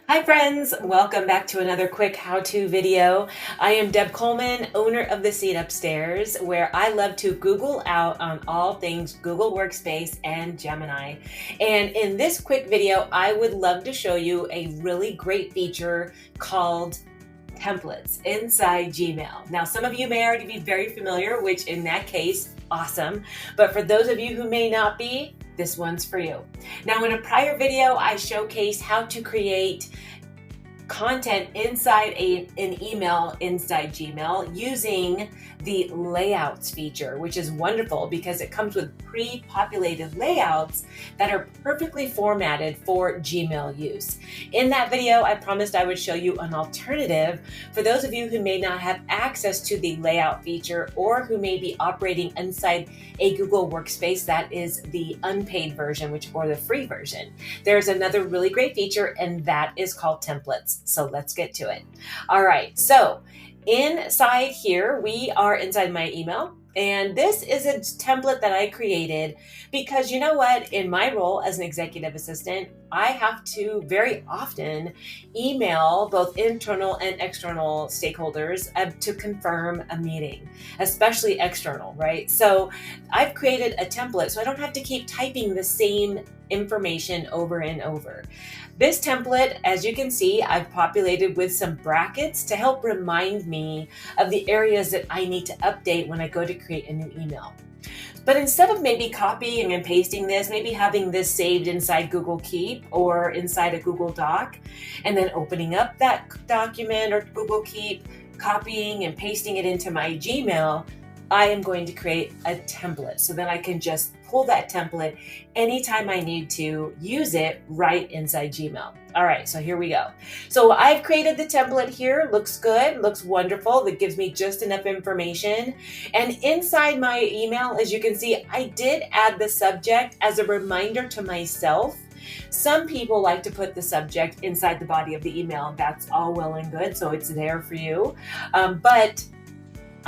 Hi friends, welcome back to another quick how-to video. I am Deb Coleman, owner of The Seat Upstairs, where I love to Google out on all things Google Workspace and Gemini. And in this quick video, I would love to show you a really great feature called templates inside Gmail. Now, some of you may already be very familiar, which in that case, awesome. But for those of you who may not be, this one's for you. Now, in a prior video, I showcased how to create content inside an email inside Gmail using the layouts feature, which is wonderful because it comes with pre-populated layouts that are perfectly formatted for Gmail use. In that video, I promised I would show you an alternative for those of you who may not have access to the layout feature or who may be operating inside a Google Workspace that is the unpaid version, or the free version. There's another really great feature, and that is called templates. So let's get to it. All right, so inside here, we are inside my email. And this is a template that I created because you know what? In my role as an executive assistant, I have to very often email both internal and external stakeholders to confirm a meeting, especially external, right? So I've created a template so I don't have to keep typing the same information over and over. This template, as you can see, I've populated with some brackets to help remind me of the areas that I need to update when I go to create a new email. But instead of maybe copying and pasting this, maybe having this saved inside Google Keep or inside a Google Doc, and then opening up that document or Google Keep, copying and pasting it into my Gmail, I am going to create a template so that I can just pull that template anytime I need to use it right inside Gmail. All right, so here we go. So I've created the template here. Looks good, looks wonderful. That gives me just enough information. And inside my email, as you can see, I did add the subject as a reminder to myself. Some people like to put the subject inside the body of the email. That's all well and good, so it's there for you. But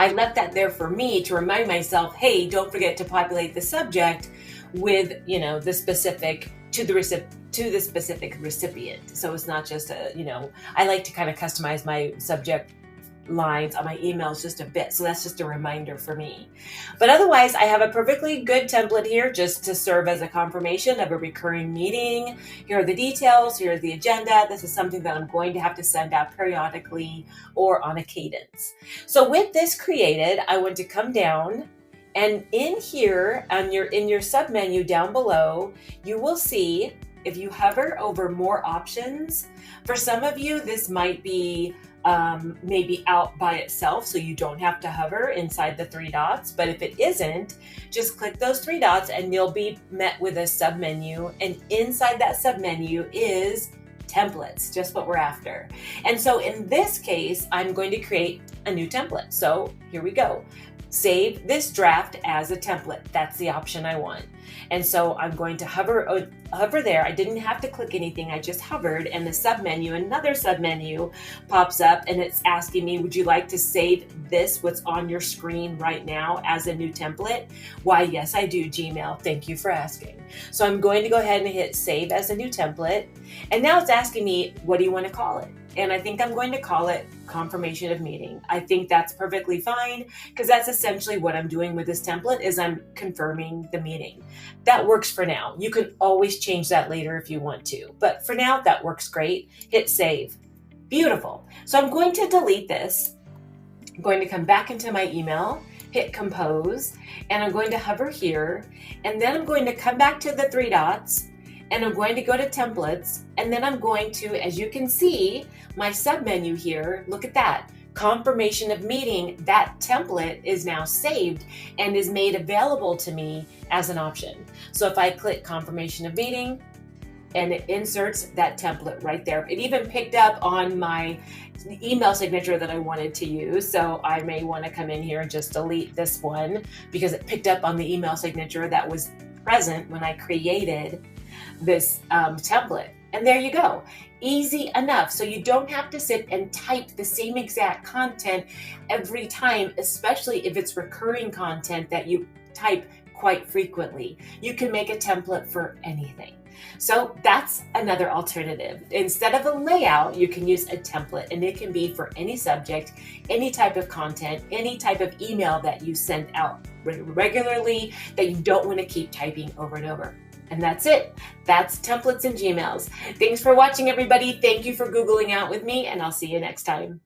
I left that there for me to remind myself, hey, don't forget to populate the subject with, the specific to the specific recipient. So it's not just I like to kind of customize my subject lines on my emails just a bit. So that's just a reminder for me. But otherwise, I have a perfectly good template here just to serve as a confirmation of a recurring meeting. Here are the details. Here's the agenda. This is something that I'm going to have to send out periodically or on a cadence. So with this created, I want to come down, and in here in your submenu down below, you will see if you hover over more options. For some of you, this might be maybe out by itself, so you don't have to hover inside the three dots. But if it isn't, just click those three dots and you'll be met with a submenu. And inside that submenu is templates, just what we're after. And so in this case, I'm going to create a new template. So here we go. Save this draft as a template. That's the option I want. And so I'm going to hover there. I didn't have to click anything. I just hovered, and the submenu, another submenu pops up, and it's asking me, would you like to save this, what's on your screen right now, as a new template? Why, yes, I do, Gmail. Thank you for asking. So I'm going to go ahead and hit save as a new template. And now it's asking me, what do you want to call it? And I think I'm going to call it confirmation of meeting. I think that's perfectly fine because that's essentially what I'm doing with this template is I'm confirming the meeting. That works for now. You can always change that later if you want to, but for now that works great. Hit save. Beautiful. So I'm going to delete this. I'm going to come back into my email, hit compose, and I'm going to hover here, and then I'm going to come back to the three dots, and I'm going to go to templates, and then I'm going to, as you can see, my submenu here, look at that, confirmation of meeting, that template is now saved and is made available to me as an option. So if I click confirmation of meeting, and it inserts that template right there. It even picked up on my email signature that I wanted to use. So I may want to come in here and just delete this one because it picked up on the email signature that was present when I created this template. And there you go. Easy enough. So you don't have to sit and type the same exact content every time, especially if it's recurring content that you type quite frequently. You can make a template for anything. So that's another alternative. Instead of a layout, you can use a template, and it can be for any subject, any type of content, any type of email that you send out regularly that you don't want to keep typing over and over. And that's it. That's templates and Gmails. Thanks for watching, everybody. Thank you for Googling out with me, and I'll see you next time.